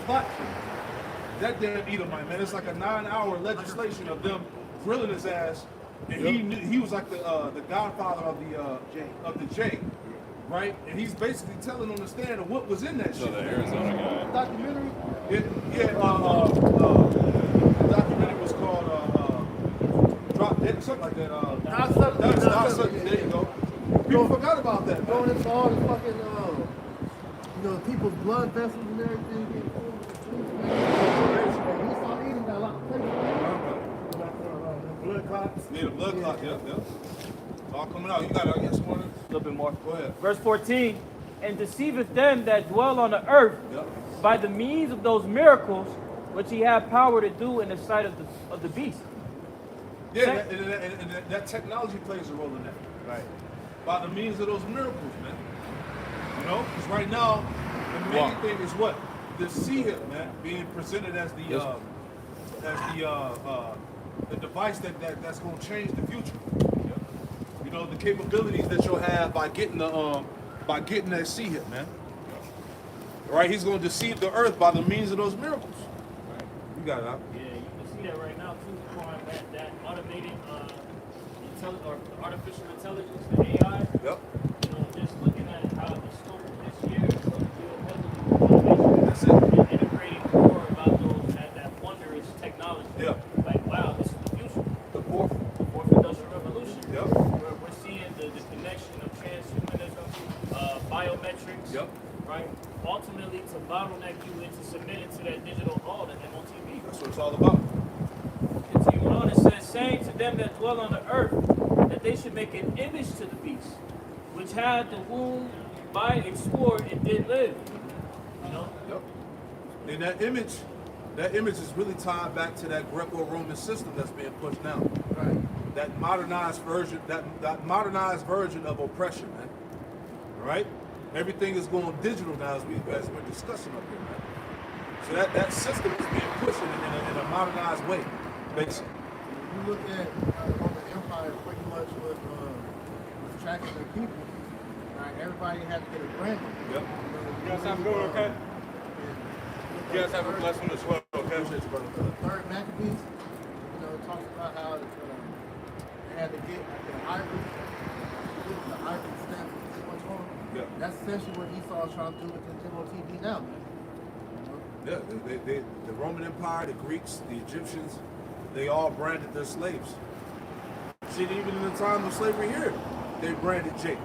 platform. That damn Edomite, man, it's like a 9-hour legislation of them grilling his ass, and he was like the godfather of the J, right? And he's basically telling on the stand of what was in that shit. The Arizona guy. Documentary. The documentary was called Drop Dead, something like that. Not something. There you go. People forgot about that. Going into all the fucking, people's blood vessels and everything. He saw eating that a lot of places. Blood clots. Yeah, the blood clot. Yep. It's all coming out. You got to get some more. A little bit more. Go ahead. Verse 14, and deceiveth them that dwell on the earth Yep. by the means of those miracles which he had power to do in the sight of the beast. Yeah, and that technology plays a role in that. Right. By the means of those miracles, man. You know, because right now, the main thing is what? The Seahip, man, being presented as the device that's going to change the future. You know, the capabilities that you'll have by getting that Seahip, man. Right? He's going to deceive the earth by the means of those miracles. Right. You got it out. Yeah, you can see that right now too, that automated artificial intelligence, the AI. Yep. You know, just looking at how the story this year is going to deal heavily That's it. and integrating more about that wondrous technology. Yeah. Like, wow, this is the future. The fourth. The fourth industrial revolution. Yep. We're seeing the connection of transhumanism, biometrics. Yep. Right? Ultimately, to bottleneck you into submitting to that digital law, that MOTV. That's what it's all about. Continuing on, it says, saying to them that dwell on the earth, that they should make an image to the beast, which had the womb by a sword and did live. You know? Yep. And that image is really tied back to that Greco-Roman system that's being pushed now. Right. That modernized version of oppression, man. All right? Everything is going digital now as we're discussing up here, man. So that system is being pushed in a modernized way, basically. You look at Roman Empire pretty much with tracking their people. Right? Everybody had to get a brand. Yep. You guys have a good one, okay? You guys have a blessed one as well, okay? Third Maccabees, it talks about how they had to get the ivory stamp. Yeah. That's essentially what Esau's trying to do with the MOTV now, man. Yeah, the Roman Empire, the Greeks, the Egyptians, they all branded their slaves. See, even in the time of slavery here, they branded Jake.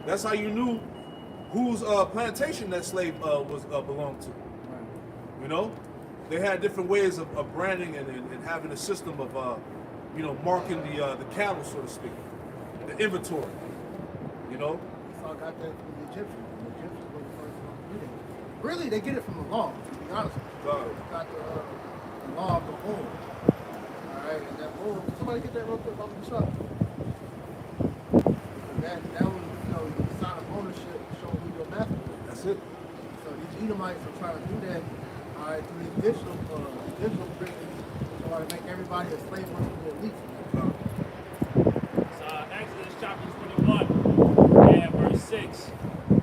That's how you knew whose plantation that slave belonged to. Right. You know, they had different ways of branding and having a system of, marking the cattle, so to speak, the inventory. You know. Esau got that from the Egyptians. The Egyptians were the first ones to do that. Really, they get it from the law, to be honest with you. Got the law of the bull. Alright, and that bull, somebody get that real quick off the truck. That was, the sign of ownership showing who your master is. That's it. So these Edomites are trying to do that, alright, through these digital prisons, so to make everybody a slave to the elite. Exodus chapter 21 and verse 6.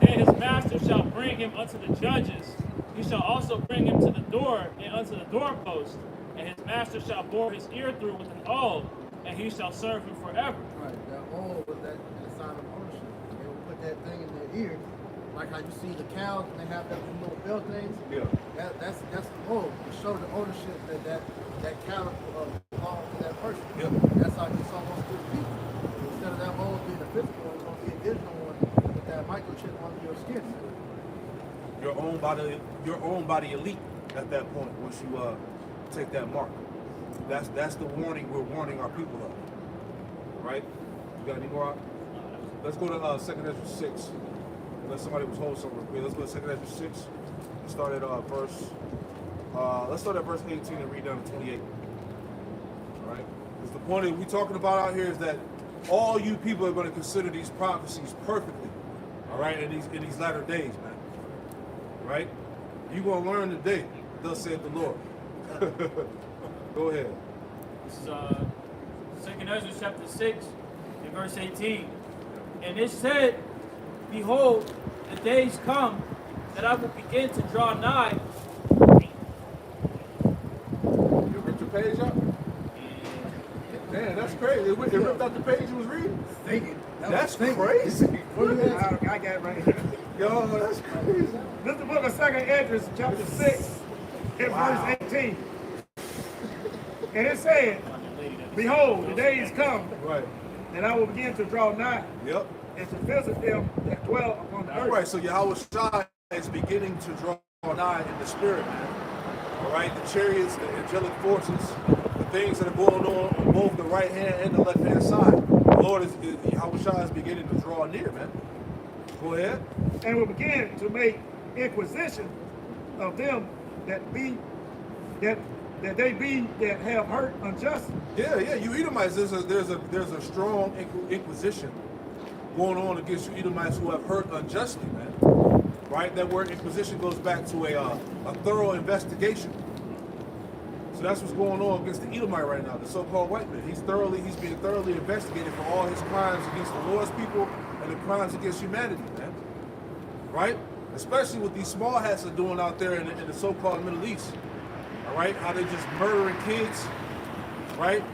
Then his master shall bring him unto the judges. He shall also bring him to the door and unto the doorpost. And his master shall bore his ear through with an awl, and he shall serve him forever. Right, that awl was that sign of ownership. They would put that thing in their ear, like how you see the cows and they have that little bell things. Yeah. That's the awl to show the ownership that cattle belongs to that person. Yeah. That's how you saw most good people. Instead of that awl being a physical one, it's going to be a digital one with that microchip under your skin. You're owned by the elite at that point once you take that mark. That's the warning we're warning our people of. Right? You got any more? Let's go to 2nd Ezra 6. Unless somebody was holding something real quick. Let's go to 2nd Ezra 6. Let's start at let's start at verse 18 and read down to 28. All right? Because the point that we're talking about out here is that all you people are going to consider these prophecies perfectly. All right? In these latter days, man. Right? You're going to learn today, thus saith the Lord. Go ahead. This is 2nd Ezra chapter 6 and verse 18. And it said, Behold, the days come that I will begin to draw nigh page out? Damn, that's crazy. It ripped out the page you was reading? Thinking. That's crazy. I got it right here. Yo, that's crazy. This is the book of 2nd Esdras, chapter 6, and verse 18. And it said, behold, the days come Right. that I will begin to draw nigh Yep. and to visit them that dwell upon the All earth. right, so Yahweh Shai is beginning to draw nigh in the spirit, man. All right, the chariots, the angelic forces, the things that are going on both the right hand and the left hand side. The Lord Yahweh Shai is beginning to draw near, man. Go ahead. And will begin to make inquisition of them that be that they be that have hurt unjustly. Yeah, you Edomites, there's a strong inquisition going on against you Edomites who have hurt unjustly, man. Right? That word inquisition goes back to a thorough investigation. So that's what's going on against the Edomite right now, the so-called white man. He's being thoroughly investigated for all his crimes against the Lord's people and the crimes against humanity, man. Right? Especially what these small hats are doing out there in the so-called Middle East. All right? How they just murdering kids, right?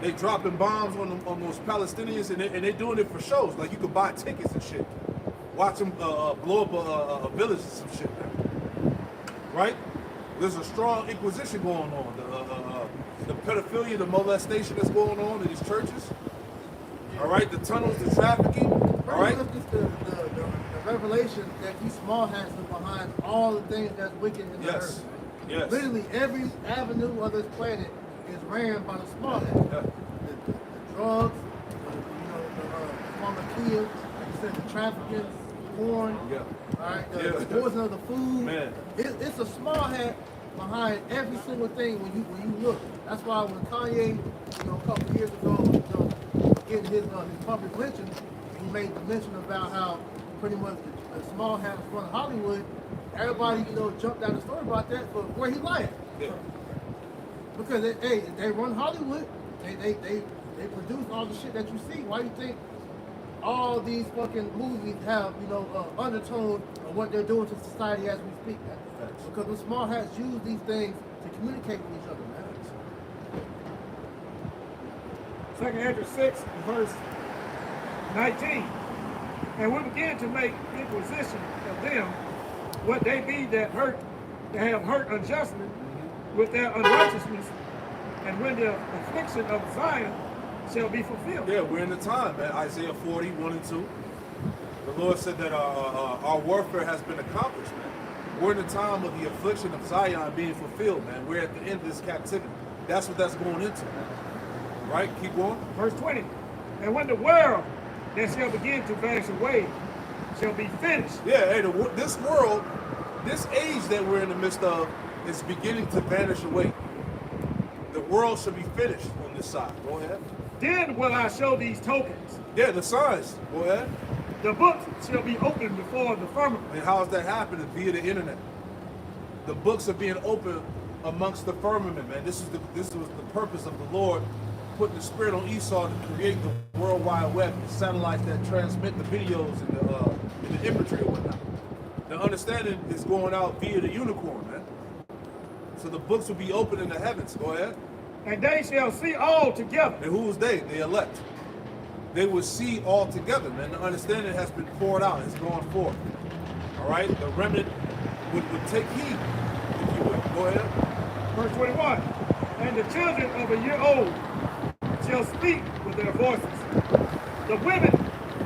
They dropping bombs on those Palestinians, and they're doing it for shows. Like, you could buy tickets and shit. Watch them blow up a village or some shit, man. Right? There's a strong inquisition going on. The pedophilia, the molestation that's going on in these churches. All right? The tunnels, the trafficking. All right? The revelation that these small hats are behind all the things that's wicked in the earth. Yes. Literally every avenue of this planet is ran by the small hats. Yeah. The drugs, the pharmacia, like you said, the trafficking, porn, Yeah. all right, the poison of the food. Man. It's a small hat behind every single thing when you look. That's why when Kanye, a couple years ago, getting his public mention, he made the mention about how pretty much the small hats run Hollywood. Everybody, jumped out the story about that, but where he lying? Yeah. Because they run Hollywood. They produce all the shit that you see. Why do you think all these fucking movies have undertone of what they're doing to society as we speak? Man? Because the small hats use these things to communicate with each other, man. 2nd Esdras 6, verse 19. And we begin to make inquisition of them what they be that have hurt unjustly with their unrighteousness, and when the affliction of Zion shall be fulfilled. Yeah, we're in the time, man. Isaiah 40, 1 and 2. The Lord said that our warfare has been accomplished, man. We're in the time of the affliction of Zion being fulfilled, man. We're at the end of this captivity. That's what that's going into, man. Right? Keep going. Verse 20. And when the world that shall begin to vanish away shall be finished. Yeah, hey, this world, this age that we're in the midst of is beginning to vanish away. The world should be finished on this side. Go ahead. Then will I show these tokens. Yeah, the signs. Go ahead. The books shall be opened before the firmament. And how is that happening? Via the internet. The books are being opened amongst the firmament, man. This was the purpose of the Lord putting the spirit on Esau to create the World Wide Web, the satellites that transmit the videos and the imagery and whatnot. The understanding is going out via the unicorn, man. So the books will be open in the heavens. Go ahead. And they shall see all together. And who is they? The elect. They will see all together, man. The understanding has been poured out. It's going forth. All right? The remnant would take heed, if you will. Go ahead. Verse 21. And the children of a year old shall speak with their voices. The women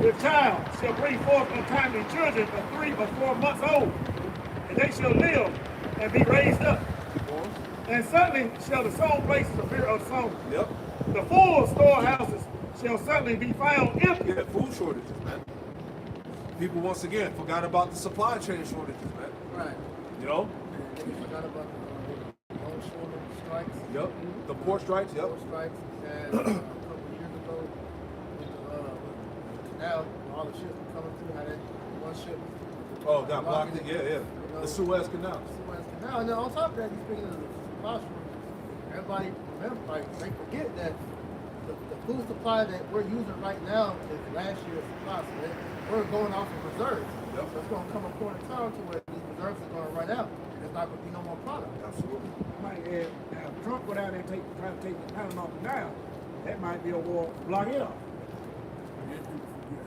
with child shall bring forth untimely children of 3 or 4 months old, and they shall live and be raised up. And suddenly shall the sown places appear unsown. Yep. The full storehouses shall suddenly be found empty. Yeah, food shortages, man. People once again forgot about the supply chain shortages, man. Right. You know? And they forgot about the longshoremen strikes. Yep. The port strikes, yep. Port strikes. And a couple of years ago, with the canal, all the ships were coming through, how that one ship. Oh, got blocked it? Yeah. The Suez Canal. Suez Canal. And then on top of that, you're speaking of the supply shortage. Everybody remember, they forget that the food supply that we're using right now is last year's supply. So we're going off of reserves. Yep. So it's going to come a point in time to where these reserves are going to run out, and there's not going to be no more product. Absolutely. might add, now if Trump go down there and try to take the Panama Canal, that might be a war, block it off.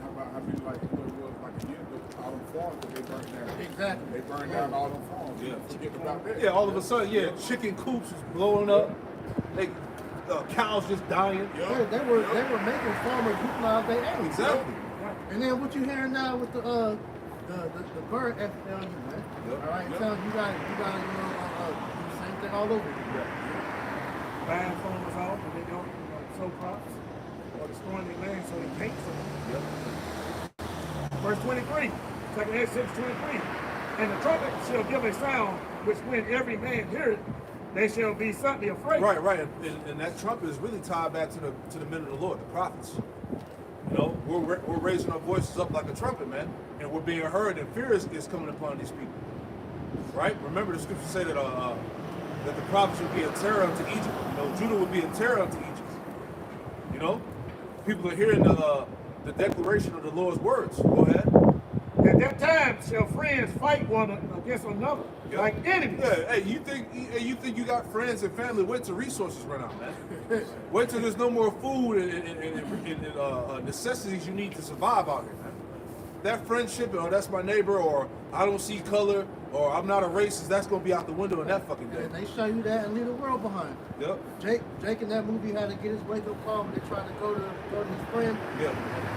How about, I mean, like, what it was like a year ago, all them farms that they burned down. Exactly. They burned down all them farms. Yeah. Forget about that. Yeah, all of a sudden, yeah, chicken coops is blowing up. They cows just dying. They were making farmers utilize their animals. Exactly. And then what you hearing now with the bird FLU, man? Yep. All right, Yep. tell you gotta do the same thing all over again. Buying farmers off and they don't sow crops or destroying their land so they can't sow. Yep. Verse 23, 2 Ed 6:23. And the trumpet shall give a sound, which when every man heareth, they shall be suddenly afraid. Right. And that trumpet is really tied back to the men of the Lord, the prophets. You know, we're raising our voices up like a trumpet, man, and we're being heard, and fear is coming upon these people. Right? Remember, the scriptures say that the prophets would be a terror unto Egypt. You know, Judah would be a terror unto Egypt. You know, people are hearing the declaration of the Lord's words. Go ahead. At that time shall friends fight one against another, Yep. like enemies. Yeah, hey, you think you got friends and family? Wait till resources run out, man. Wait till there's no more food and necessities you need to survive out here, man. That friendship, or that's my neighbor, or I don't see color, or I'm not a racist, that's gonna be out the window in that fucking day. And they show you that and leave the world behind. Yep. Jake in that movie had to get his wake-up call when they tried to go to his friend. Yep.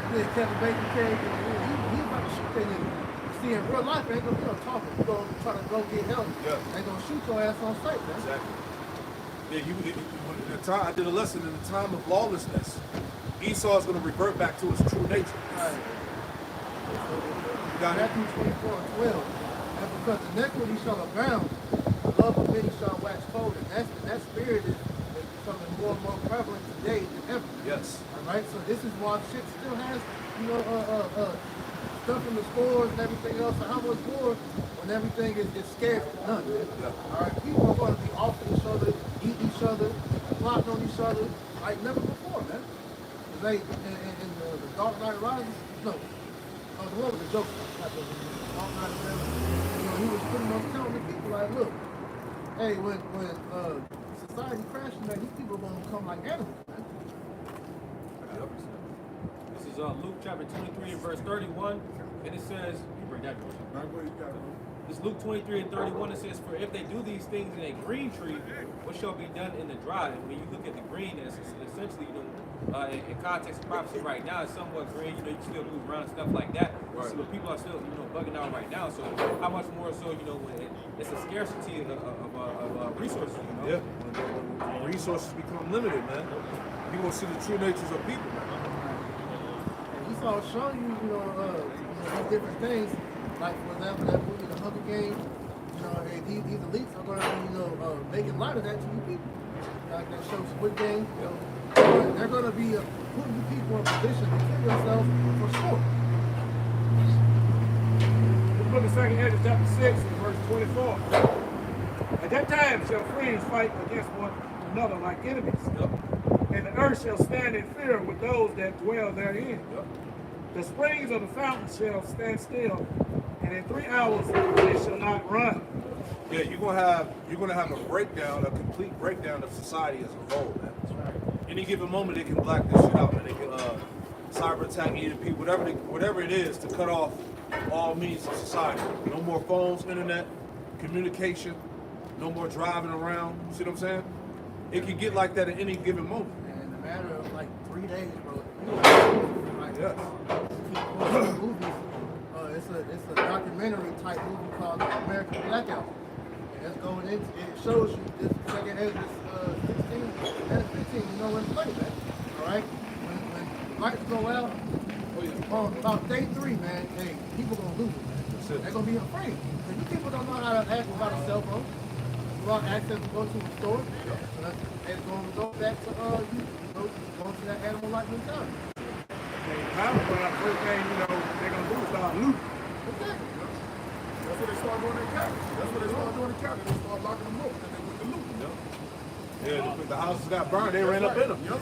He kept a bacon cake and he about to shoot that nigga. See, in real life, ain't gonna be no talking. You gonna try to go get help. Yeah. They gonna shoot your ass on sight, man. Exactly. Yeah, in the time I did a lesson in the time of lawlessness. Esau is gonna revert back to his true nature. Right. You got it? Matthew 24:12. And because iniquity shall abound, the love of many shall wax cold. And that spirit is becoming more and more prevalent today than ever. Yes. All right, so this is why shit still has, stuff in the stores and everything else. So how much more when everything is scarce to none, man? Yeah. All right, people are going to be off each other, eat each other, plotting on each other like never before, man. Like in the Dark Knight Rises, no, the one with the Joker, not the Dark Knight Rises. He was pretty much telling the people like, look, hey, when society crashes, man, these people are going to become like animals, man. This is Luke chapter 23 and verse 31, and it says, you bring that verse. It's Luke 23 and 31. It says, for if they do these things in a green tree, what shall be done in the dry? And when you look at the green, it's essentially, in context of prophecy right now, it's somewhat green. You can still move around and stuff like that. Right. So, but people are still, bugging out right now. So how much more so, when it's a scarcity of resources, Yeah. When resources become limited, man, you gonna see the true natures of people, man. He's all showing you, these different things. Like, for example, that movie, The Hunger Games, and these elites are going to be, making light of that to you people. Like that show Squid Game, they're going to be putting you people in position to kill yourself for sure. The book of 2 Ed chapter 6 and verse 24. At that time shall friends fight against one another like enemies. Yep. And the earth shall stand in fear with those that dwell therein. Yep. The springs of the fountain shall stand still, and in 3 hours they shall not run. Yeah, you're gonna have a breakdown, a complete breakdown of society as a whole, man. Any given moment they can black this shit out, man. They can cyber attack either people, whatever it is, to cut off all means of society. No more phones, internet, communication, no more driving around. See what I'm saying? It can get like that at any given moment. And in a matter of like 3 days, bro. Yeah. Movies. It's a documentary type movie called American Blackout. And it's going into it shows you this second as this 16 and 15, in play, man. Alright? When the lights go out, on about day 3, man, hey, people gonna lose it, man. They're gonna be afraid. Because you people don't know how to act without a cell phone. Without access to go to the store. So it's gonna go back to going to that animal like mentality. First thing they're gonna do is start looting. Exactly. That's what they start doing in Cali. They start locking them up and they put the loot. Yeah, the houses got burned, they ran up in them. Yep.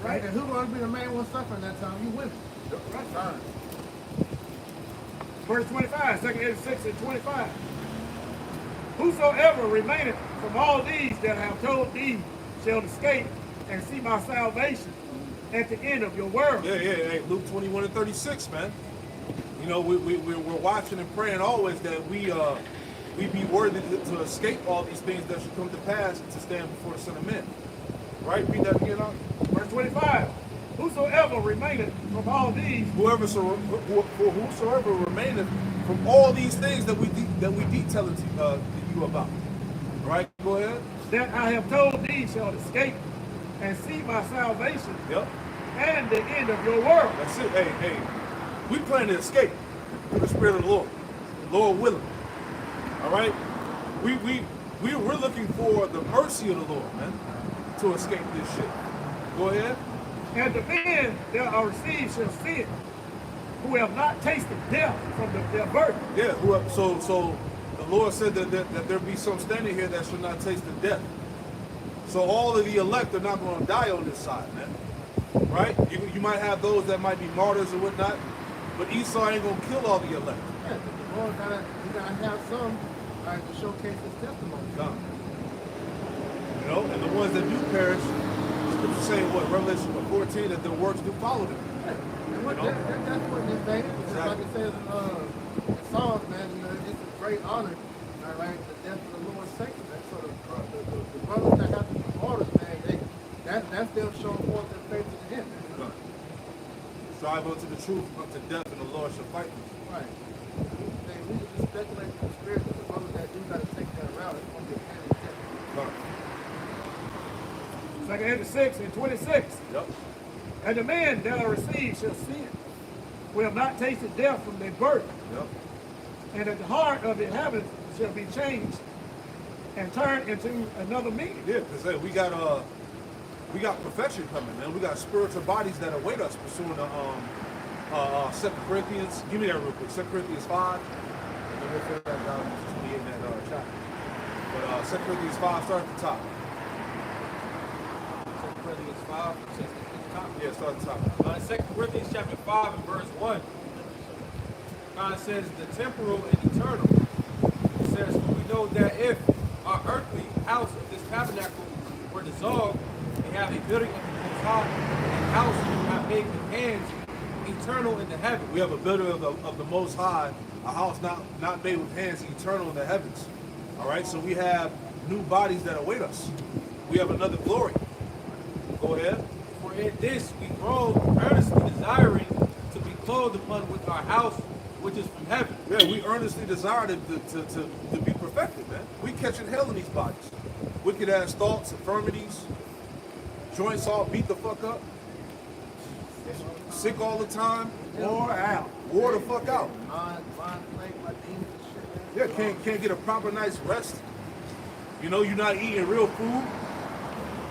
Right? And who's gonna be the main one suffering that time? You women. Right. Verse 25, 2 Ed 6 and 25. Whosoever remaineth from all these that I have told thee shall escape and see my salvation at the end of your world. Yeah. Hey, Luke 21 and 36, man. You know, we're watching and praying always that we be worthy to escape all these things that should come to pass and to stand before the Son of Man. Right? Read that again out. Verse 25. Whosoever remaineth from all these, Whosoever remaineth from all these things that we detailing to you about. Right? Go ahead. that I have told thee shall escape and see my salvation Yep. and the end of your world. That's it. Hey. We plan to escape through the Spirit of the Lord. Lord willing. All right? We're looking for the mercy of the Lord, man, to escape this shit. Go ahead. And the men that are received shall see it, who have not tasted death from their birth. Yeah. So the Lord said that there be some standing here that shall not taste the death. So all of the elect are not going to die on this side, man. Right? You might have those that might be martyrs or whatnot, but Esau ain't going to kill all the elect. Yeah, the Lord gotta have some to showcase his testimony. God. You know, and the ones that do perish, the scripture saying what, Revelation 14, that their works do follow them. And what, that's what this thing is. Exactly. Like it says in Psalms, man, you know, it's a great honor, all right, the death of the Lord's saints. That's sort of the brothers that have to be martyrs, man, that's them showing forth their faith to the end. God. Strive unto the truth, unto death, and the Lord shall fight you. Right. We can just speculate in the spirit that the brothers that do got to take that route, it's going to be a pain in the neck. God. 2 Corinthians 6 and 26. Yep. And the men that are received shall see it, who have not tasted death from their birth. Yep. And that the heart of the inhabitants shall be changed and turned into another meaning. Yeah, because hey, we got perfection coming, man. We got spiritual bodies that await us pursuing the 2 Corinthians. Give me that real quick. 2 Corinthians 5. And then we'll fill that down to 28 in that chapter. But 2 Corinthians 5, start at the top. 2 Corinthians 5, it says at the top. Yeah, start at the top. 2 Corinthians chapter 5 and verse 1. God says the temporal and eternal. It says, for we know that if our earthly house of this tabernacle were dissolved, we have a building of the Most High, a house not made with hands, eternal in the heaven. We have a building of the Most High, a house not made with hands, eternal in the heavens. All right, so we have new bodies that await us. We have another glory. Go ahead. For in this we groan, earnestly desiring to be clothed upon with our house, which is from heaven. Yeah, we earnestly desire to be perfected, man. We catching hell in these bodies. Wicked ass thoughts, infirmities, joints all beat the fuck up, sick all the time, wore the fuck out. Mind plagued by demons and shit, man. Yeah, can't get a proper night's rest. You know, you're not eating real food.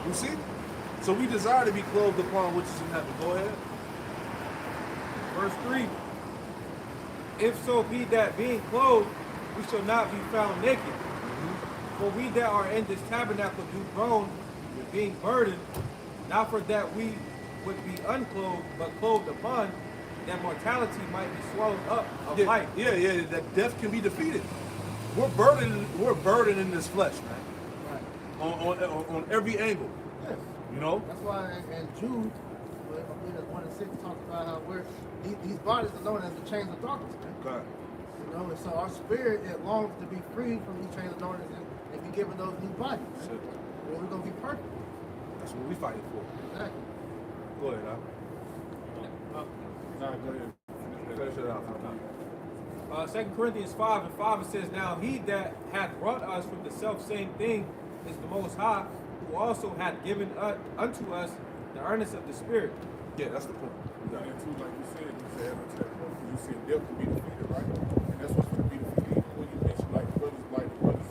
You see? So we desire to be clothed upon which is in heaven. Go ahead. Verse 3. If so be that being clothed, we shall not be found naked. For we that are in this tabernacle do groan, being burdened, not for that we would be unclothed, but clothed upon, that mortality might be swallowed up of life. Yeah, that death can be defeated. We're burdened in this flesh, man. Right. On every angle. Yes. You know? That's why in Jude, I believe that's 1 and 6 talks about how these bodies are known as the chains of darkness, man. God. You know, and so our spirit, it longs to be freed from these chains of darkness and be given those new bodies. That's Man. it. And we're going to be perfect. That's what we fighting for. Exactly. Go ahead, Al. Nah, go ahead. Finish it out. 2 Corinthians 5 and 5, it says, now he that hath brought us from the self-same thing is the Most High, who also hath given unto us the earnest of the Spirit. Yeah, that's the point. And then too, like you said you said death can be defeated, right? And that's what's going to be defeated. Even when you mention like the brothers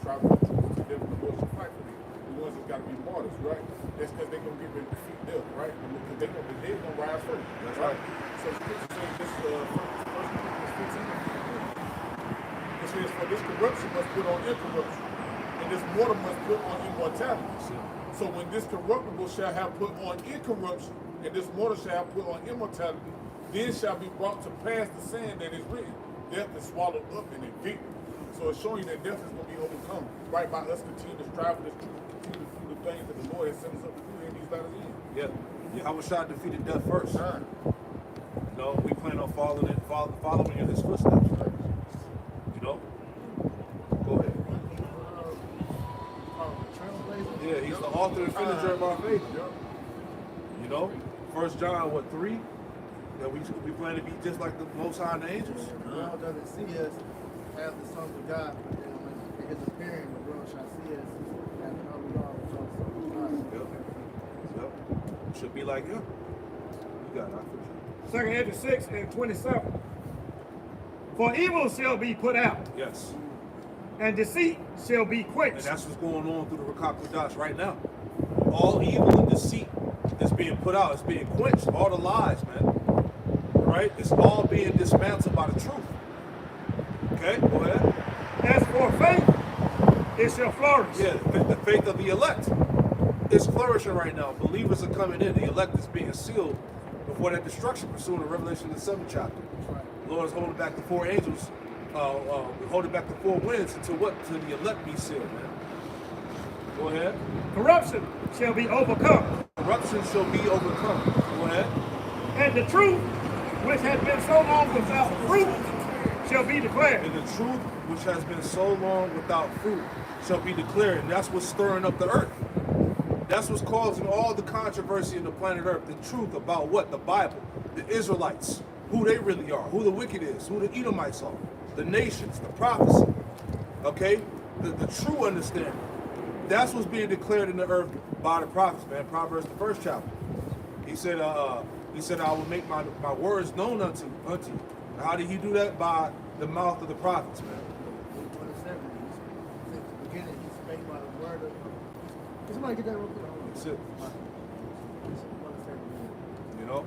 striving for truth to death, the Lord shall fight for them. The ones that got to be martyrs, right? That's because they're going to get ready to defeat death, right? Because the dead going to rise first. That's right. So scripture says this, 1 Corinthians 15. It says, for this corruption must put on incorruption, and this mortal must put on immortality. So when this corruptible shall have put on incorruption, and this mortal shall have put on then shall be brought to pass the saying that is written, death is swallowed up in a victory. So So it's showing you that death is going to be overcome right by us continue to strive for this truth, continue to do the things that the Lord has set us up to do in these latter years. Yeah. How was shot defeated death first? Right. You know, we plan on following in his footsteps. You know? Go ahead. Yeah, he's the author and finisher of our faith. You know? 1 John, 3? That we plan to be just like the Most High and the angels. The world doesn't see us as the sons of God, but then when his appearing, the world shall see us as how we are the sons of God. Yep. Should be like him. You got it. 2 Edge 6 and 27. For evil shall be put out, Yes. and deceit shall be And quenched. that's what's going on through the Rakakudash right now. All evil and deceit is being put out. It's being quenched. All the lies, man. Right? It's all being dismantled by the truth. Okay, go ahead. As for faith, it shall flourish. Yeah, the faith of the elect is flourishing right now. Believers are coming in. The elect is being sealed before that destruction, pursuing the Revelation in the 7th chapter. The Lord is holding back the 4 angels, holding back the 4 winds until what? Until the elect be sealed, man. Go ahead. Corruption shall be overcome. Corruption shall be overcome. Go ahead. And the truth, which has been so long without fruit, shall be declared. And the truth, which has been so long without fruit, shall be declared. And that's what's stirring up the earth. That's what's causing all the controversy in the planet Earth. The truth about what? The Bible, the Israelites, who they really are, who the wicked is, who the Edomites are, the nations, the prophecy. Okay? The true understanding. That's what's being declared in the earth by the prophets, man. Proverbs, the 1st chapter. He said, I will make my words known unto you. How did he do that? By the mouth of the prophets, man. 27. Since the beginning, he spake by the word of. Can somebody get that real quick? That's it. You know?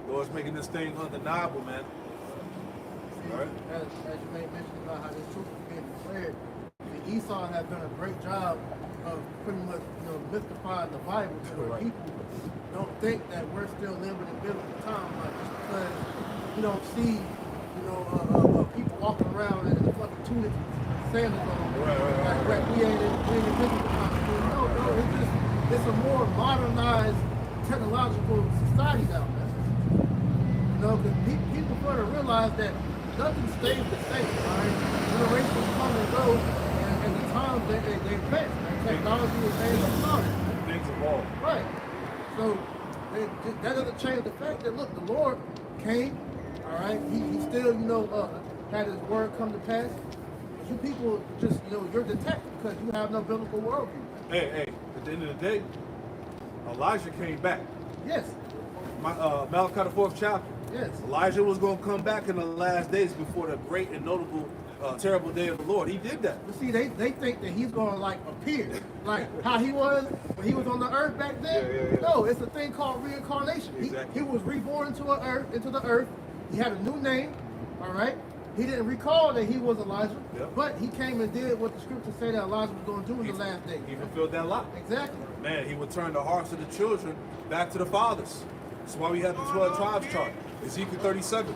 Lord's making this thing undeniable, man. All right. As you made mention about how this truth is being declared, Esau has done a great job of pretty much, mystifying the Bible to where people don't think that we're still living in biblical times, like just because you don't see, people walking around in the fucking tunic sandals on, like we ain't in biblical times. No, it's a more modernized technological society now, man. Because people further realize that nothing stays the same, all right? Generations come and go, and the times they advance. Technology is made of knowledge. Things evolve. Right. So that doesn't change the fact that, look, the Lord came, all right? He still, had his word come to pass. But you people just, you're detached because you have no biblical worldview. Hey, at the end of the day, Elijah came back. Yes. Malachi the 4th chapter. Yes. Elijah was going to come back in the last days before the great and notable, terrible day of the Lord. He did that. But see, they think that he's going to appear like how he was when he was on the earth back then. Yeah. No, it's a thing called reincarnation. Exactly. He was reborn into the earth. He had a new name. All right. He didn't recall that he was Elijah, but he came and did what the scriptures say that Elijah was going to do in the last days. He fulfilled that lot. Exactly. Man, he would turn the hearts of the children back to the fathers. That's why we have the 12 tribes chart. Ezekiel 37.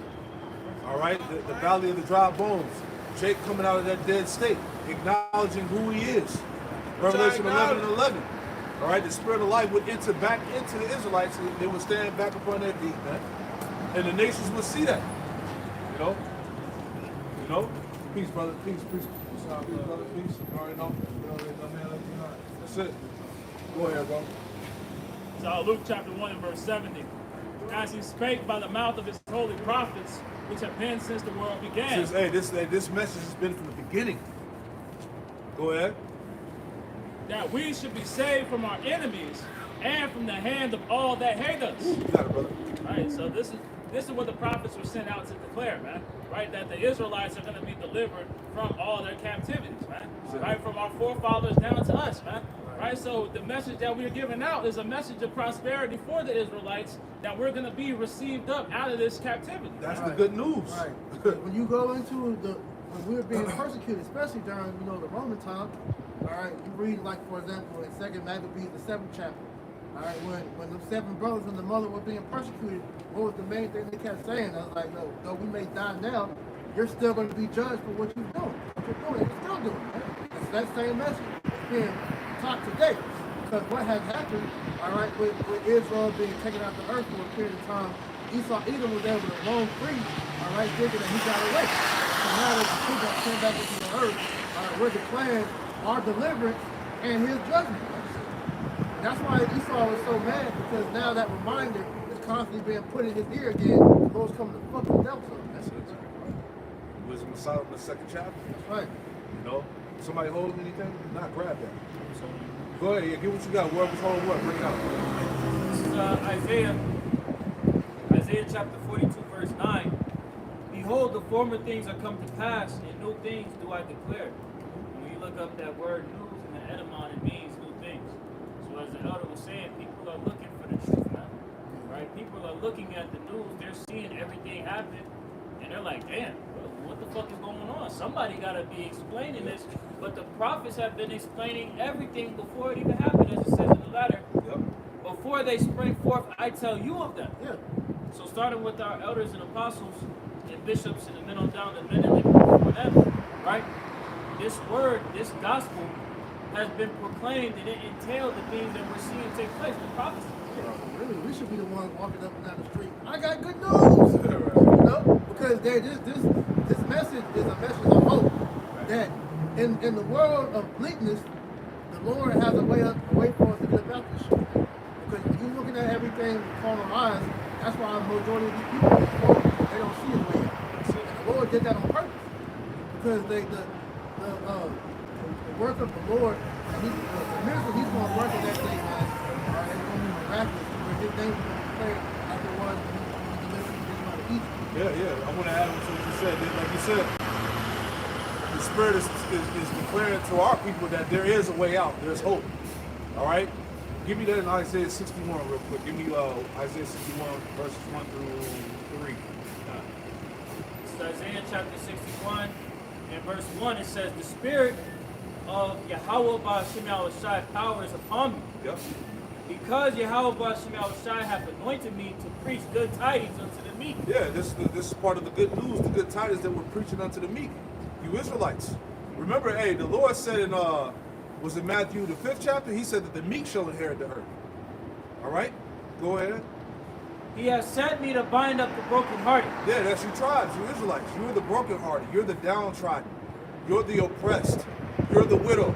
All right, the valley of the dry bones. Jake coming out of that dead state, acknowledging who he is. Revelation 11 and 11. All right, the spirit of life would enter back into the Israelites, and they would stand back upon their feet, man. And the nations would see that. You know? Peace, brother. Peace. Peace, brother. Peace. All right, no. That's it. Go ahead, bro. So Luke chapter 1 and verse 70. As he spake by the mouth of his holy prophets, which have been since the world began. This message has been from the beginning. Go ahead. That we should be saved from our enemies and from the hand of all that hate us. You got it, brother. All right, so this is what the prophets were sent out to declare, man. Right, that the Israelites are going to be delivered from all their captivities, man. Right, from our forefathers down to us, man. Right, so the message that we're giving out is a message of prosperity for the Israelites, that we're going to be received up out of this captivity. That's the good news. Right. When you go into when we were being persecuted, especially during the Roman time, all right, you read, like, for example, in 2 Maccabees, the 7th chapter. All right, when the 7 brothers and the mother were being persecuted, what was the main thing they kept saying? I was like, no, we may die now, you're still going to be judged for what you're doing. What you're doing, you're still doing, man. It's that same message being taught today. Because what has happened, all right, with Israel being taken out the earth for a period of time, Edom was able to roam free, all right, thinking that he got away. So now that the people came back into the earth, we're declaring our deliverance and his judgment. That's why Esau was so mad, because now that reminder is constantly being put in his ear again. The Lord's coming to fuck the devil up. That's it. Wisdom of Solomon, the 2nd chapter. That's right. You know, somebody holding anything? Not grab that. Go ahead, yeah, get what you got. Whoever's holding what, bring it out. This is Isaiah chapter 42, verse 9. Behold, the former things are come to pass, and new things do I declare. When you look up that word news in the etymon, it means new things. So as the elder was saying, people are looking for the truth now. Right? People are looking at the news, they're seeing everything happen, and they're like, damn, what the fuck is going on? Somebody gotta be explaining this. But the prophets have been explaining everything before it even happened, as it says in the letter. Yep. Before they spring forth, I tell you of them. Yeah. So starting with our elders and apostles and bishops and the men on down, the men and women before them, right? This word, this gospel has been proclaimed, and it entailed the things that we're seeing take place in prophecy. Really, we should be the ones walking up and down the street. I got good news. You know? Because this message is a message of hope. That in the world of bleakness, the Lord has a way for us to get about this shit. Because when you're looking at everything with carnal eyes, that's why the majority of these people in this world, they don't see a way out. And the Lord did that on purpose. Because the work of the Lord, and the miracle he's going to work in that day, man, it's going to be miraculous. Where his name is going to be declared as the one who delivered Israel out of Egypt. Yeah. I want to add to what you said. Like you said, the Spirit is declaring to our people that there is a way out. There's hope. All right? Give me that in Isaiah 61 real quick. Give me Isaiah 61, verses 1 through 3. This is Isaiah chapter 61, and verse 1, it says, the Spirit of Yahweh Ba'ashem Yahushai power is upon me. Yep. Because Yahweh Ba'ashem Yahushai hath anointed me to preach good tidings unto the meek. Yeah, this is part of the good news, the good tidings that we're preaching unto the meek. You Israelites. Remember, hey, the Lord said in was it Matthew the 5th chapter? He said that the meek shall inherit the earth. All right? Go ahead. He has sent me to bind up the brokenhearted. Yeah, that's your tribes, you Israelites. You're the brokenhearted. You're the downtrodden. You're the oppressed. You're the widow.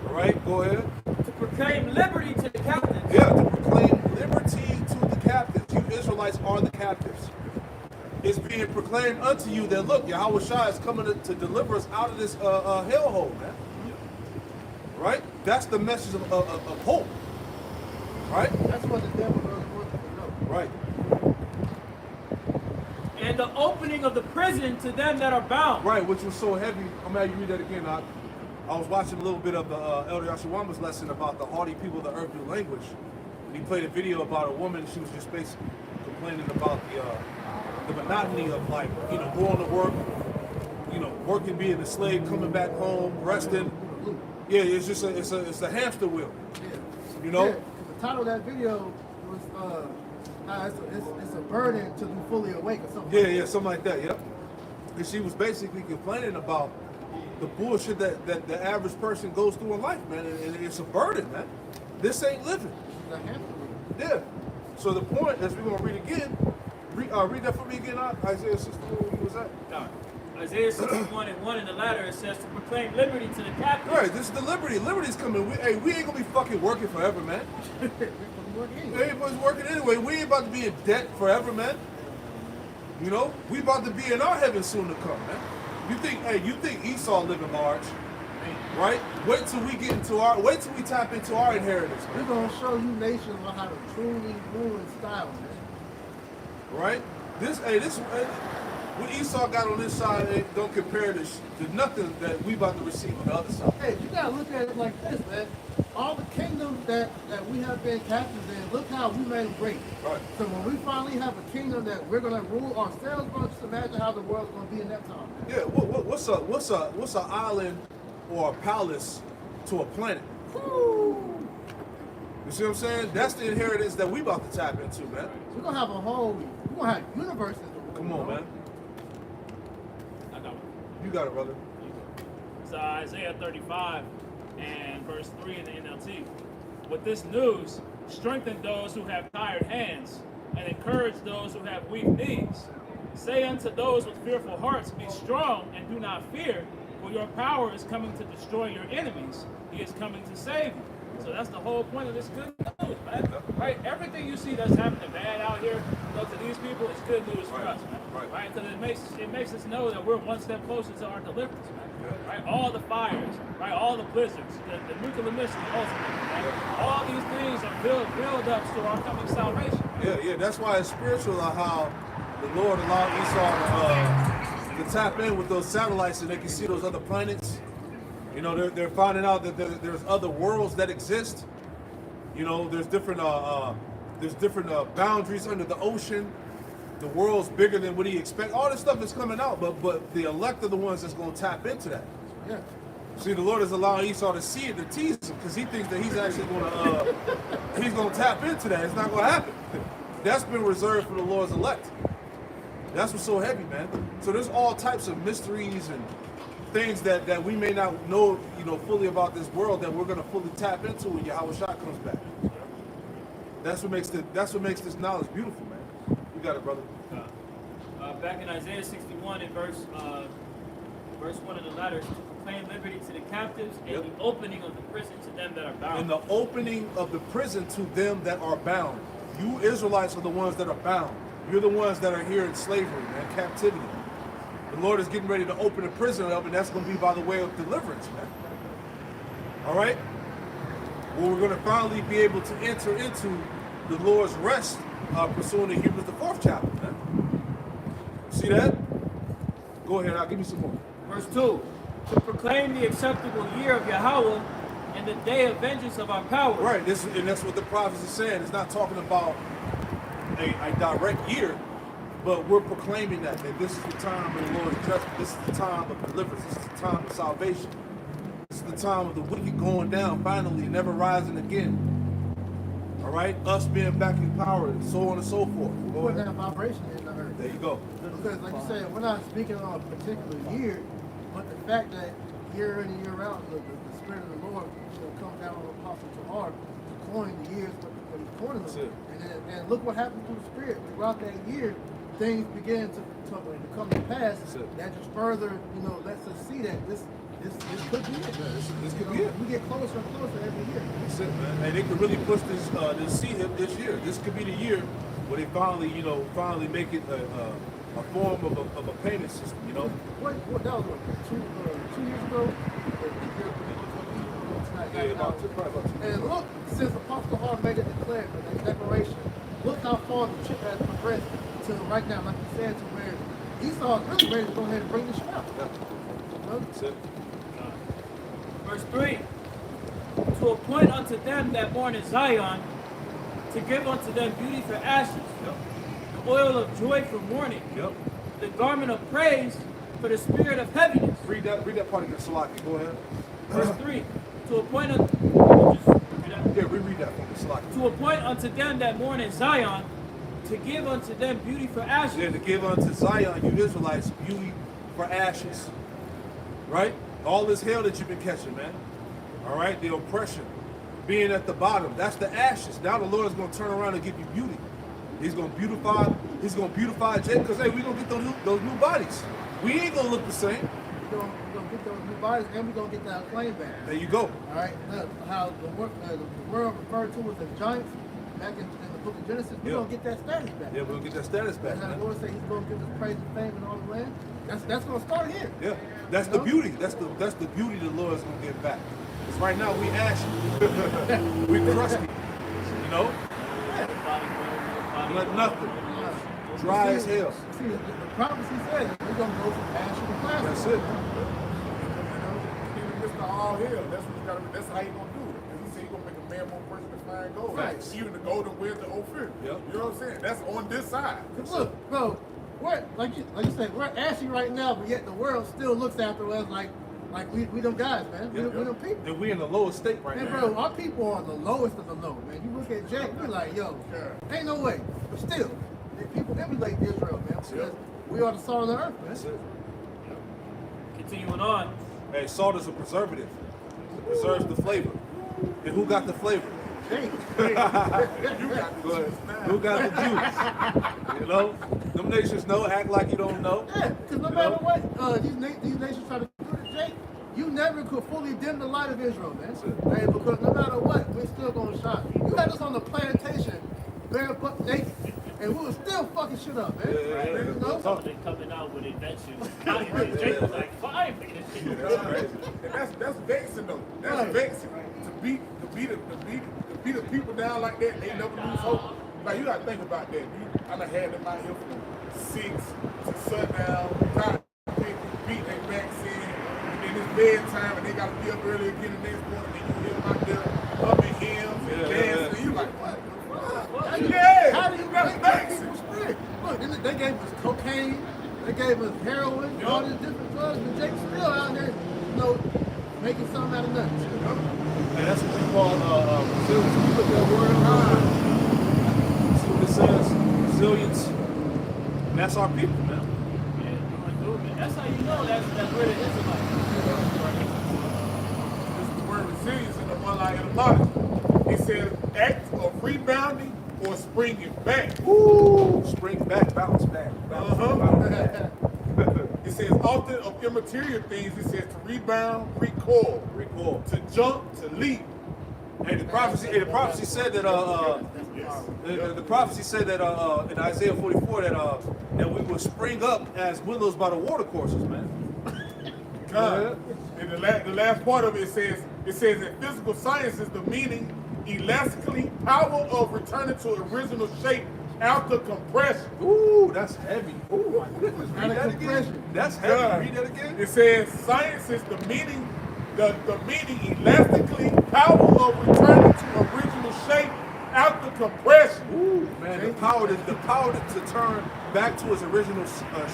All right? Go ahead. To proclaim liberty to the captives. Yeah, to proclaim liberty to the captives. You Israelites are the captives. It's being proclaimed unto you that, look, Yahweh Shai is coming to deliver us out of this hellhole, man. Right? That's the message of hope. Right? That's what the devil really wants you to know. Right. And the opening of the prison to them that are bound. Right, which was so heavy. I'm going to have you read that again. I was watching a little bit of the Elder Yashawama's lesson about the haughty people of the earth through language. And he played a video about a woman. She was just basically complaining about the monotony of, like, you know, going to work, you know, working, being a slave, coming back home, resting. Yeah, it's just it's a hamster wheel. Yeah. You know? Yeah, the title of that video was it's a burden to be fully awake or something. Yeah, something like that, yep. And she was basically complaining about the bullshit that the average person goes through in life, man. And it's a burden, man. This ain't living. It's a hamster wheel. Yeah. So the point, as we're going to read again, read that for me again, Isaiah 61, what was that? No. Isaiah 61 and 1 in the latter, it says to proclaim liberty to the captives. Right, this is the liberty. Liberty's coming. We ain't going to be fucking working forever, man. Everybody's working anyway. We ain't about to be in debt forever, man. You know, we about to be in our heaven soon to come, man. You think Esau living large, right? Wait till we tap into our inheritance, man. We're gonna show you nations how to truly rule in style, man. Right? What Esau got on this side, don't compare this to nothing that we about to receive on the other side. Hey, you gotta look at it like this, man. All the kingdoms that we have been captives in, look how we made them great. Right. So when we finally have a kingdom that we're gonna rule ourselves, bro, just imagine how the world's gonna be in that time. Yeah. What's an island or a palace to a planet? Woo! You see what I'm saying? That's the inheritance that we about to tap into, man. We're gonna have universes. Come on, man. You got it, brother. It's Isaiah 35 and verse 3 in the NLT. With this news, strengthen those who have tired hands and encourage those who have weak knees. Say unto those with fearful hearts, be strong and do not fear, for your power is coming to destroy your enemies. He is coming to save you. So that's the whole point of this good news, man. Right? Everything you see that's happening bad out here, to these people, is good news for us, man. Right? Because it makes us know that we're one step closer to our deliverance, man. Right? All the fires, right? All the blizzards, the nuclear mission, ultimately, right? All these things are build-ups to our coming salvation. Right? Yeah. That's why it's spiritual how the Lord allowed Esau to tap in with those satellites so they can see those other planets. You know, they're finding out that there's other worlds that exist. You know, there's different boundaries under the ocean. The world's bigger than what he expects. All this stuff is coming out, but the elect are the ones that's going to tap into that. Yeah. See, the Lord is allowing Esau to see it, to tease him, because he thinks that he's actually going to tap into that. It's not going to happen. That's been reserved for the Lord's elect. That's what's so heavy, man. So there's all types of mysteries and things that we may not know, fully about this world that we're going to fully tap into when Yahweh Shah comes back. That's what makes this knowledge beautiful, man. You got it, brother. Back in Isaiah 61 in verse 1 of the letter, to proclaim liberty to the captives and the opening of the prison to them that are bound. And the opening of the prison to them that are bound. You Israelites are the ones that are bound. You're the ones that are here in slavery, man, captivity. The Lord is getting ready to open a prison up, and that's going to be by the way of deliverance, man. All right? Well, we're going to finally be able to enter into the Lord's rest, pursuing the Hebrews, the 4th chapter, man. See that? Go ahead, I'll give you some more. Verse 2, to proclaim the acceptable year of Yahweh and the day of vengeance of our power. Right, and that's what the prophets are saying. It's not talking about a direct year, but we're proclaiming that this is the time of the Lord's judgment. This is the time of deliverance. This is the time of salvation. This is the time of the wicked going down finally, never rising again. All right? Us being back in power, and so on and so forth. Go ahead. That vibration in the earth. There you go. Because, like you said, we're not speaking on a particular year, but the fact that year in and year out, the Spirit of the Lord will come down on Apostle Tahar to coin the years, what he's coining them. And look what happened through the Spirit. Throughout that year, things began to come to pass. That just further, lets us see that this could be it. This could be it. We get closer and closer every year. That's it, man. And they could really push this seed this year. This could be the year where they finally make it a form of a payment system, What that was 2 years ago? Probably about 2 years. And look, since Apostle Hart made it declared for that declaration, look how far the chip has progressed to right now, like you said, to where Esau is really ready to go ahead and bring the ship out. That's it. Verse 3, to appoint unto them that mourn in Zion, to give unto them beauty for ashes, the oil of joy for mourning, the garment of praise for the spirit of heaviness. Read that part again, Salaki. Go ahead. Verse 3, to appoint reread that for me, Salaki. to appoint unto them that mourn in Zion, to give unto them beauty for ashes. Yeah, to give unto Zion, you Israelites, beauty for ashes. Right? All this hell that you've been catching, man. All right? The oppression. Being at the bottom. That's the ashes. Now the Lord is going to turn around and give you beauty. He's going to beautify Jacob, because, hey, we're going to get those new bodies. We ain't going to look the same. We're going to get those new bodies, and we're going to get that claim back. There you go. All right? Look, how the world referred to as the giants back in the book of Genesis, we're going to get that status back. Yeah, we're going to get that status back, and man. the Lord said he's going to give us praise and fame in all the land. That's going to start here. Yeah, that's the beauty. That's the beauty the Lord is going to give back. Because right now we ashy. We crusty. Like nothing. Dry as hell. See, the prophecy says we're going to go from ash to plastic. That's it. Even Mr. All Hill, that's what you gotta. That's how he gonna do it. Because he said he gonna make a man more person to find gold. Right. Even the golden where's the Ophir. Yep. You know what I'm saying? That's on this side. Look, bro, we're like you said, we're ashy right now, but yet the world still looks after us like we them guys, man. We them people. And we in the lowest state right And now. bro, our people are the lowest of the low, man. You look at Jack, we're like, yo, ain't no way. But still, people emulate Israel, man. Because we are the salt of the earth, man. That's it. Continuing on. Hey, salt is a preservative. It preserves the flavor. And who got the flavor? Hey, You got Go ahead. Who got the juice? You know? Them nations know, act like you don't know. yeah, because no You matter know? what these nations try to do to Jake, you never could fully dim the light of Israel, man. Hey, because no matter what, we're still gonna shine. You had us on the plantation, barefoot naked, and we were still fucking shit up, man. Yeah. You know? They coming out with inventions. Jake was like, fine. And that's vexing though. That's Right. vexing. To beat the people down like that, they never lose hope. Like you gotta think about that. I done had them out here from 6 to sundown, tired of beating their backs in, and then it's bedtime and they gotta be up early again the next morning and you hear them out there humming hymns and dancing and you like, what the fuck? Yeah! How do you That's make vexing. people spirit? Look, they gave us cocaine, they gave us heroin, all these different drugs, but Jake's still out there, you know, making something out of nothing. And that's what we call resilience. When you look at that word, see what it says? Resilience. And that's our people, man. That's how you know that's where the Israelites. This is the word resilience in the one line etymology. It says act of rebounding or springing back. Woo! Spring back, bounce back. Bounce back. It says often of immaterial things, it says to rebound, recoil, Recall. to jump, to leap. And the prophecy said that the prophecy said that in Isaiah 44 that we will spring up as willows by the water courses, man. God. And the last part of it says that physical science is the meaning elastically power of returning to original shape after compression. Ooh, that's heavy. Ooh, my goodness. Read that again. Compression. That's heavy. God. Read that again. It says science is the meaning elastically power of returning to original shape after compression. Ooh, man, the power to turn back to its original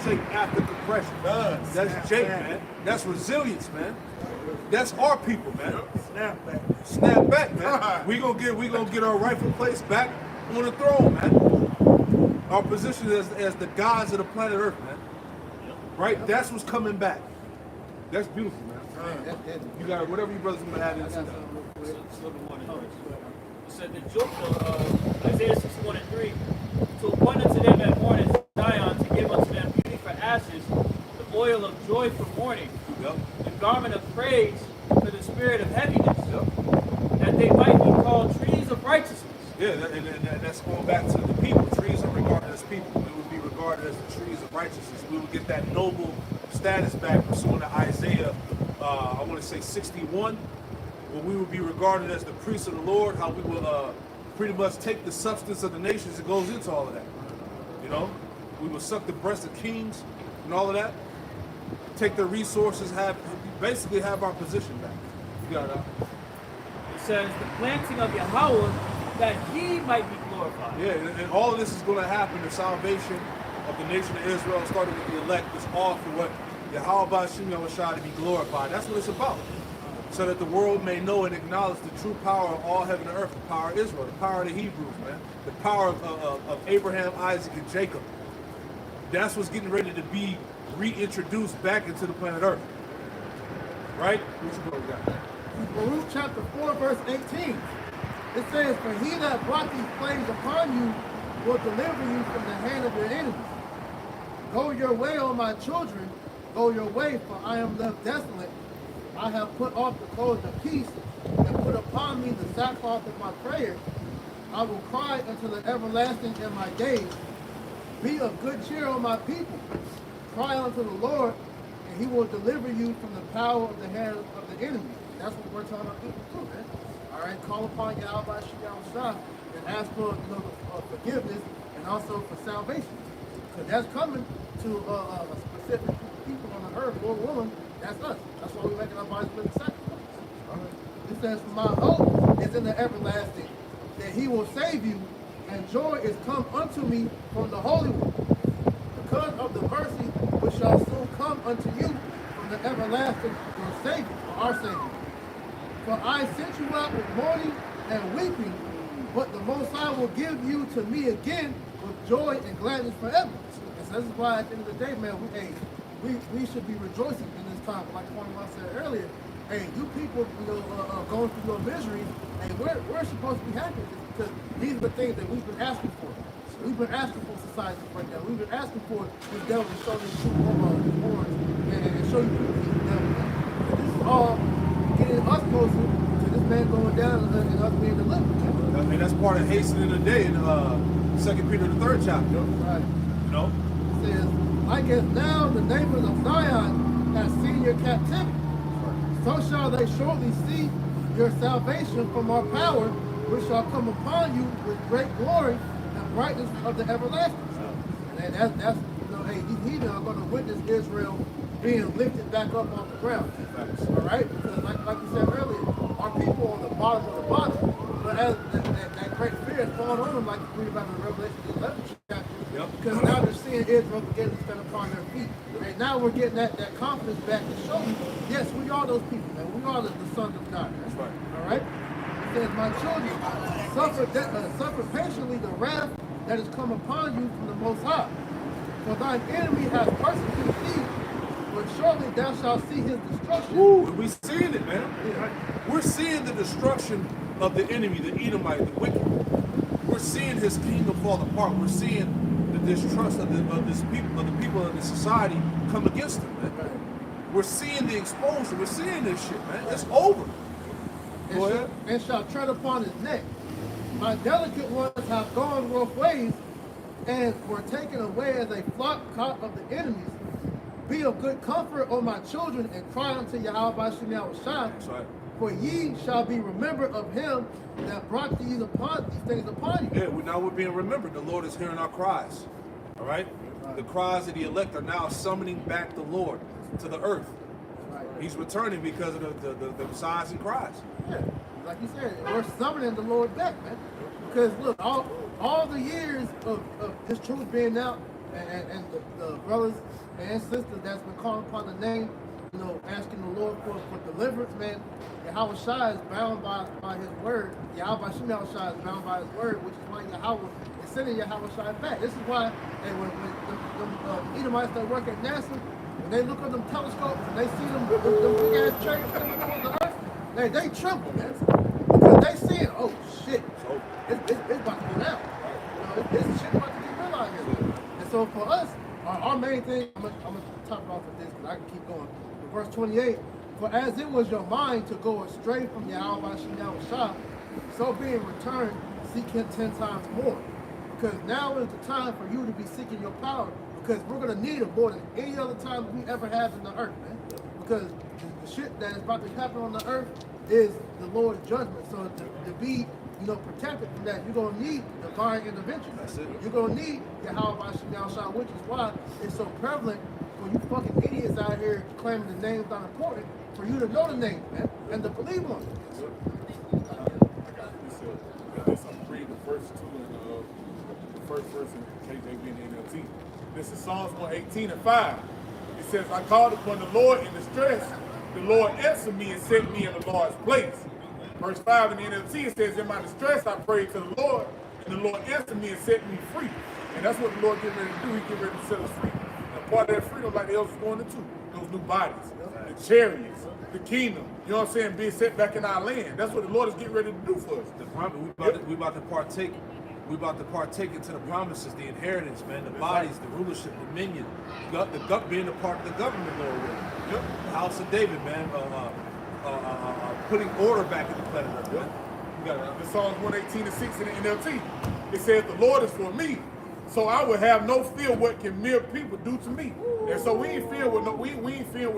shape after compression. That's Jake, man. That's resilience, man. That's our people, man. Snap back, man. We gonna get our rightful place back on the throne, man. Our position as the gods of the planet Earth, man. Right? That's what's coming back. That's beautiful, man. You got whatever you brothers want to add into that. It said the joke, Isaiah 61:3, to appoint unto them at morning Zion, to give unto them beauty for ashes, the oil of joy for mourning, Yep. the garment of praise for the spirit of heaviness, Yep. that they might be called trees of righteousness. Yeah, and that's going back to the people. Trees are regarded as people. We would be regarded as the trees of righteousness. We would get that noble status back pursuant to Isaiah, I want to say 61, where we would be regarded as the priests of the Lord, how we will pretty much take the substance of the nations that goes into all of that. You know? We will suck the breast of kings and all of that. Take their resources, basically have our position back. You got it. It says the planting of Yahweh, that he might be glorified. Yeah, and all of this is going to happen. The salvation of the nation of Israel, starting with the elect, is all for what Yahweh Bashim Yahushua to be glorified. That's what it's about. So that the world may know and acknowledge the true power of all heaven and earth, the power of Israel, the power of the Hebrews, man, the power of Abraham, Isaac, and Jacob. That's what's getting ready to be reintroduced back into the planet Earth. Right? What you broke down? Baruch chapter 4, verse 18. It says, for he that brought these plagues upon you will deliver you from the hand of your enemies. Go your way, O my children, go your way, for I am left desolate. I have put off the clothes of peace, and put upon me the sackcloth of my prayer. I will cry unto the everlasting in my days. Be of good cheer, O my people. Cry unto the Lord, and he will deliver you from the power of the hand of the enemy. That's what we're telling our people to do, man. All right, call upon Yahweh Shah and ask for forgiveness and also for salvation. Because that's coming to a specific people on the earth, or woman, that's us. That's why we're making our bodies living sacrifice. All right. It says, for my hope is in the everlasting, that he will save you, and joy is come unto me from the Holy One. Because of the mercy which shall soon come unto you from the everlasting, your Savior, our Savior. For I sent you out with mourning and weeping, but the Most High will give you to me again with joy and gladness forever. And so this is why at the end of the day, man, we should be rejoicing in this time. Like the one I said earlier, hey, you people, going through your miseries, hey, we're supposed to be happy because these are the things that we've been asking for. We've been asking for society to break down. We've been asking for this devil to show these true horns and show you people he's the devil. And this is all getting us closer to this man going down and us being delivered. And that's part of hastening the day in 2 Peter the 3rd chapter. Right. You know? It says, I guess now the neighbors of Zion have seen your captivity. So shall they shortly see your salvation from our power, which shall come upon you with great glory and brightness of the everlasting. And that's hey, these heathen are going to witness Israel being lifted back up off the ground. All right? Because like we said earlier, our people are on the bottom of the bottom. But as that great fear has fallen on them, like we read about in Revelation 11 chapter, because now they're seeing Israel begin to stand upon their feet. And now we're getting that confidence back to show you, yes, we are those people, man. We are the sons of God. That's right. All right? It says, my children, suffer patiently the wrath that has come upon you from the Most High. For thine enemy has persecuted thee, but shortly thou shalt see his destruction. Woo, we seeing it, man. Yeah. We're seeing the destruction of the enemy, the Edomite, the wicked. We're seeing his kingdom fall apart. We're seeing the distrust of the people of the society come against him, man. We're seeing the exposure. We're seeing this shit, man. It's over. Go ahead. And shall tread upon his neck. My delicate ones have gone rough ways, and were taken away as a flock caught of the enemies. Be of good comfort, O my children, and cry unto Yahweh by Shem Yahushua. Right. For ye shall be remembered of him that brought these things upon you. Yeah, now we're being remembered. The Lord is hearing our cries. All right? The cries of the elect are now summoning back the Lord to the earth. He's returning because of the sighs and cries. Yeah, like you said, we're summoning the Lord back, man. Because look, all the years of this truth being out, and the brothers and sisters that's been calling upon the name, asking the Lord for deliverance, man. Yahweh Shai is bound by his word. Yahweh Shem Shai is bound by his word, which is why Yahweh is sending Yahweh Shai back. This is why, when the Edomites that work at NASA, when they look at them telescopes and they see them big ass chariots coming towards the earth, they tremble, man. Because they seeing, oh shit, it's about to go down. This shit about to get real out here. And so for us, our main thing, I'm gonna top it off with this because I can keep going. Verse 28, for as it was your mind to go astray from Yahweh Shem Yahushua, so being returned, seek him 10 times more. Because now is the time for you to be seeking your power, because we're going to need it more than any other time we ever have in the earth, man. Because the shit that is about to happen on the earth is the Lord's judgment. So to be protected from that, you're going to need divine intervention. That's it. You're going to need Yahweh Shem Yahushua, which is why it's so prevalent for you fucking idiots out here claiming the name's not important, for you to know the name, man, and to believe on it. I got this. I'm reading the first two in the first verse in KJV and NLT. This is Psalms 118:5. It says, I called upon the Lord in distress. The Lord answered me and set me in the Lord's place. Verse 5 in the NLT, it says, in my distress I prayed to the Lord, and the Lord answered me and set me free. And that's what the Lord get ready to do. He get ready to set us free. And part of that freedom, like the elders going into, those new bodies, the chariots, the kingdom, you know what I'm saying, being set back in our land. That's what the Lord is getting ready to do for us. The promise, we about to partake. We about to partake into the promises, the inheritance, man, the bodies, the rulership, dominion, being a part of the government, Lord. Yep. The house of David, man, putting order back in the planet Earth. Yep. You got it. In Psalms 118:6 in the NLT, it says, the Lord is for me, so I will have no fear what can mere people do to me. And so we ain't fear what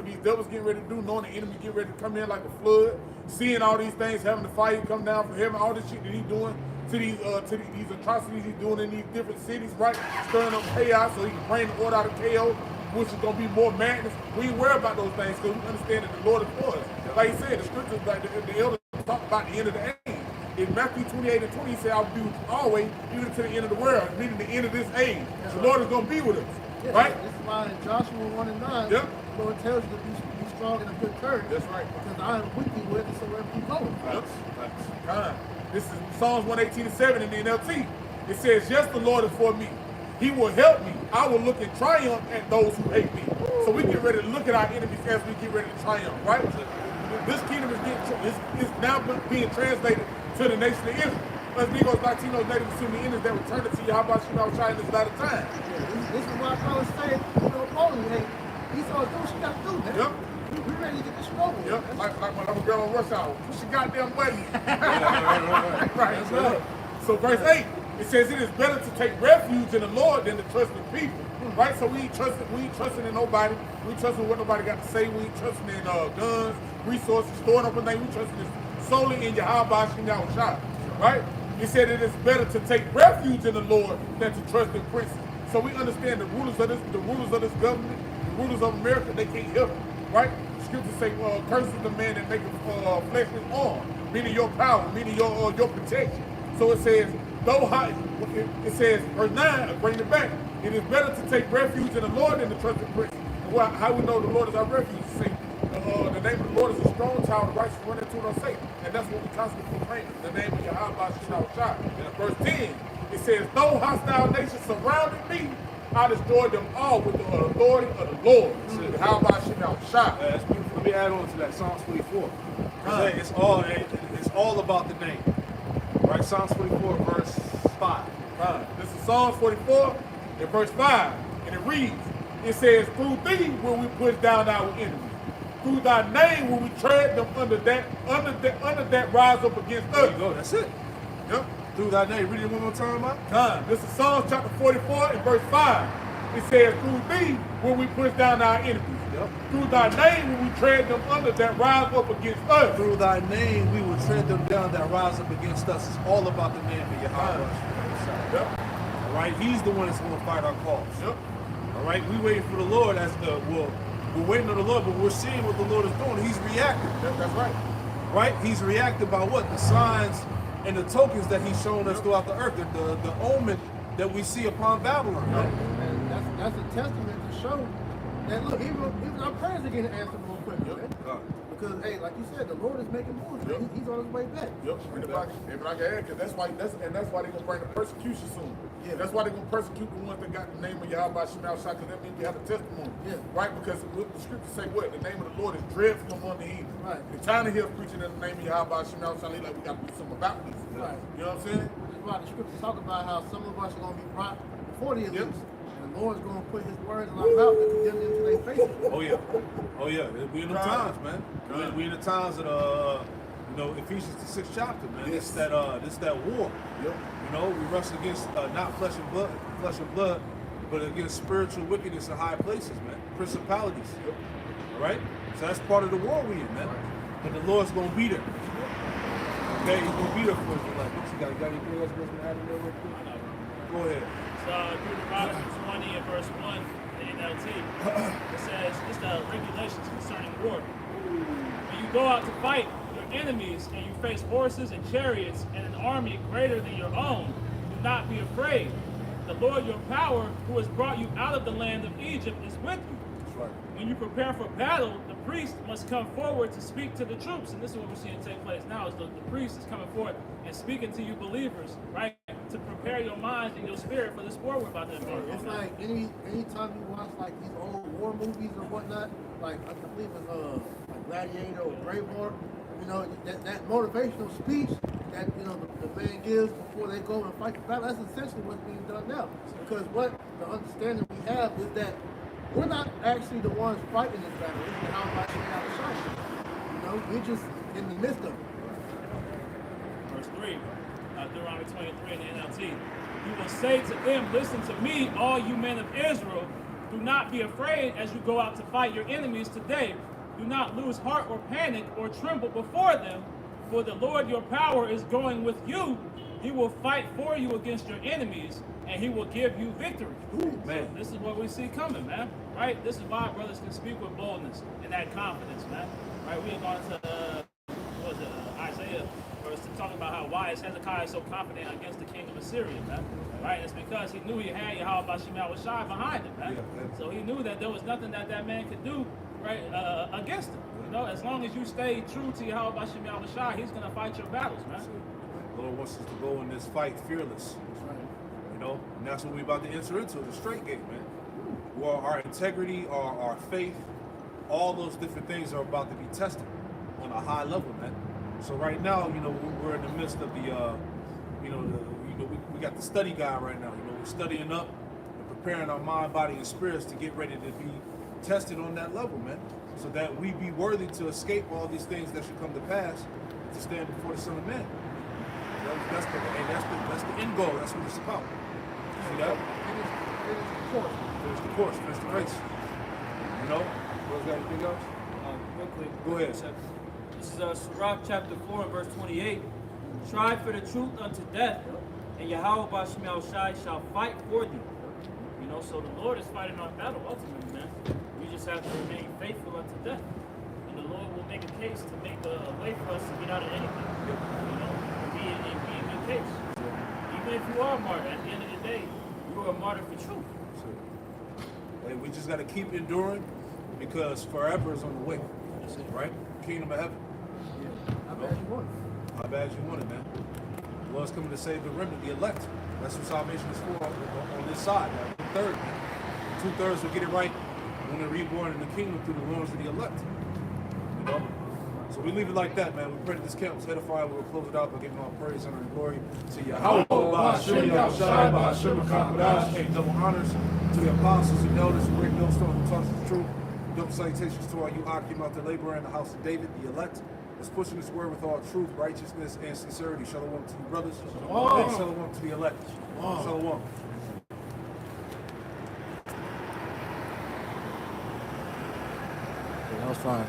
these devils getting ready to do, knowing the enemy get ready to come in like a flood, seeing all these things, having the fire come down from heaven, all this shit that he's doing to these atrocities he's doing in these different cities, right? Stirring up chaos so he can bring the order out of chaos, which is gonna be more madness. We ain't worry about those things because we understand that the Lord is for us. Like he said, the scriptures, like the elders talk about the end of the age. In Matthew 28:20, he said, I will be with you always, even to the end of the world, meaning the end of this age. The Lord is going to be with us, right? This is why in Joshua 1:9, yep. the Lord tells you to be strong and of good courage. That's right. Because I am with you whithersoever you go. Yep. This is Psalms 118:7 in the NLT. It says, yes, the Lord is for me. He will help me. I will look in triumph at those who hate me. So So we get ready to look at our enemies as we get ready to triumph, right? This kingdom is now being translated to the nation of Israel. As Negroes, Latinos, Native Assuming Indians that return it to Yahweh Shema Shai in this latter time. This is why I was saying, Paulie, hey, Esau do what she got to do, man. Yep. We ready to get this show over. Yep. Like when I'm a girl on rush hour. Push your goddamn button. Right. So verse 8, it says it is better to take refuge in the Lord than to trust in people. Right? So we ain't trusting in nobody. We ain't trusting what nobody got to say. We ain't trusting in guns, resources, storing up a thing. We trusting solely in Yahweh Shema Shai. Right? He said it is better to take refuge in the Lord than to trust in princes. So we understand the rulers of this government, the rulers of America, they can't help it. Right? The scriptures say, curses the man that maketh flesh his arm, meaning your power, meaning your protection. So it says, it says, verse 9, bring it back. It is better to take refuge in the Lord than to trust in princes. Well, how we know the Lord is our refuge? Say, the name of the Lord is a strong tower, the righteous run into it unsafe. And that's what we constantly proclaim. The name of Yahweh Shai. In verse 10, it says, though hostile nations surrounded me, I destroyed them all with the authority of the Lord. Yahweh Shai. That's beautiful. Let me add on to that. Psalms 24. It's all about the name. Right? Psalms 44, verse 5. This is Psalms 44 and verse 5. And it reads, it says, through thee will we push down our enemies. Through thy name will we tread them under that rise up against us. There you go. That's it. Yep. Through thy name. Read it one more time, man. This is Psalms chapter 44 and verse 5. It says, through thee will we push down our enemies. Yep. Through thy name will we tread them under that rise up against us. Through thy name we will tread them down that rise up against us. It's all about the name of Yahweh. Yep. All right? He's the one that's going to fight our cause. Yep. All right? We waiting for the Lord we're waiting on the Lord, but we're seeing what the Lord is doing. He's reacting. That's right. Right? He's reacting by what? The signs and the tokens that he's shown us throughout the earth. The omen that we see upon Babylon. Right? And that's a testament to show that, look, even our prayers are getting answered more quickly, man. Because, hey, like you said, the Lord is making moves. Yep. He's on his way back. Yep. And if I can add, because that's why they're gonna bring the persecution soon. Yeah. That's why they're gonna persecute the ones that got the name of Yahweh Shema Shai, because that means we have a testimony. Yeah. Right? Because the scriptures say what? The name of the Lord is dreadful among the heathen. Right. The time to hear preaching in the name of Yahweh Shema Shai, like we gotta do something about this. Right. You know what I'm saying? That's why the scriptures talk about how some of us are going to be brought before the elites. Yep. And the Lord's going to put his words in our mouth and condemn them to their faces. Oh yeah. Oh yeah. We in the times, man. We in the times that Ephesians the 6th chapter, man. Yes. It's that war. Yep. You know, we wrestle against not flesh and blood, but against spiritual wickedness in high places, man. Principalities. Yep. All right? So that's part of the war we in, man. But the Lord's gonna be there. Okay, he's gonna be there for us. Like, what you got? You got anything else you want to add in there real quick? Go ahead. So Deuteronomy 20 and verse 1, the NLT, it says, it's the regulations concerning war. When you go out to fight your enemies and you face horses and chariots and an army greater than your own, do not be afraid. The Lord your power, who has brought you out of the land of Egypt, is with you. That's right. When you prepare for battle, the priest must come forward to speak to the troops. And this is what we're seeing take place now, is the priest is coming forward and speaking to you believers, right? To prepare your minds and your spirit for this war we're about to embark on. It's like anytime you watch like these old war movies or whatnot, like I believe it's like Gladiator or Braveheart, you know, that motivational speech that, you know, the man gives before they go and fight the battle, that's essentially what's being done now. Because what the understanding we have is that we're not actually the ones fighting this battle. It's how much we have a shot. You know, we're just in the midst of it. Verse 3, Deuteronomy 23 in the NLT. You will say to them, listen to me, all you men of Israel. Do not be afraid as you go out to fight your enemies today. Do not lose heart or panic or tremble before them. For the Lord your power is going with you. He will fight for you against your enemies, and he will give you victory. Ooh, man. So this is what we see coming, man. Right? This is why brothers can speak with boldness and that confidence, man. Right? We are going to Isaiah verse talking about why is Hezekiah so confident against the king of Assyria, man. Right? It's because he knew he had Yahweh Shema Shai behind him, man. Yeah. So he knew that there was nothing that man could do, right, against him. You know, as long as you stay true to Yahweh Shema Shai, he's going to fight your battles, man. The Lord wants us to go in this fight fearless. You know, and that's what we're about to enter into, the straight gate, man. well, our integrity, our faith, all those different things are about to be tested on a high level, man. So right now, we're in the midst of the, we got the study guide right now. We're studying up and preparing our mind, body, and spirits to get ready to be tested on that level, man, so that we be worthy to escape all these things that should come to pass to stand before the Son of Man. That's the end goal. That's what it's about. See that? Finish the course. Finish the race. What's got anything else? Real quick. Go ahead. This is Sirach chapter 4 and verse 28. Strive for the truth unto death, and Yahweh Bashim Shai shall fight for thee. So the Lord is fighting our battle ultimately, man. We just have to remain faithful unto death. And the Lord will make a case to make a way for us to get out of anything. Be a good case. Even if you are a martyr, at the end of the day, you are a martyr for truth. Hey, we just got to keep enduring because forever is on the way. That's it, right? Kingdom of heaven. Yeah. How bad you want it? How bad you want it, man. The Lord's coming to save the remnant, the elect. That's what salvation is for on this side. Now, 2/3, man. 2/3 will get it right when they're reborn in the kingdom through the loins of the elect. So we leave it like that, man. We pray that this camp was edified. We'll close it out by giving all praise, honor, and glory to Yahweh. And double honors to the apostles and elders who break millstones and tongues of the truth. Double salutations to all you Akim out there laboring in the house of David, the elect. That's pushing this word with all truth, righteousness, and sincerity. Shalom to you, brothers. And shalom to the elect. Shalom. That was fine.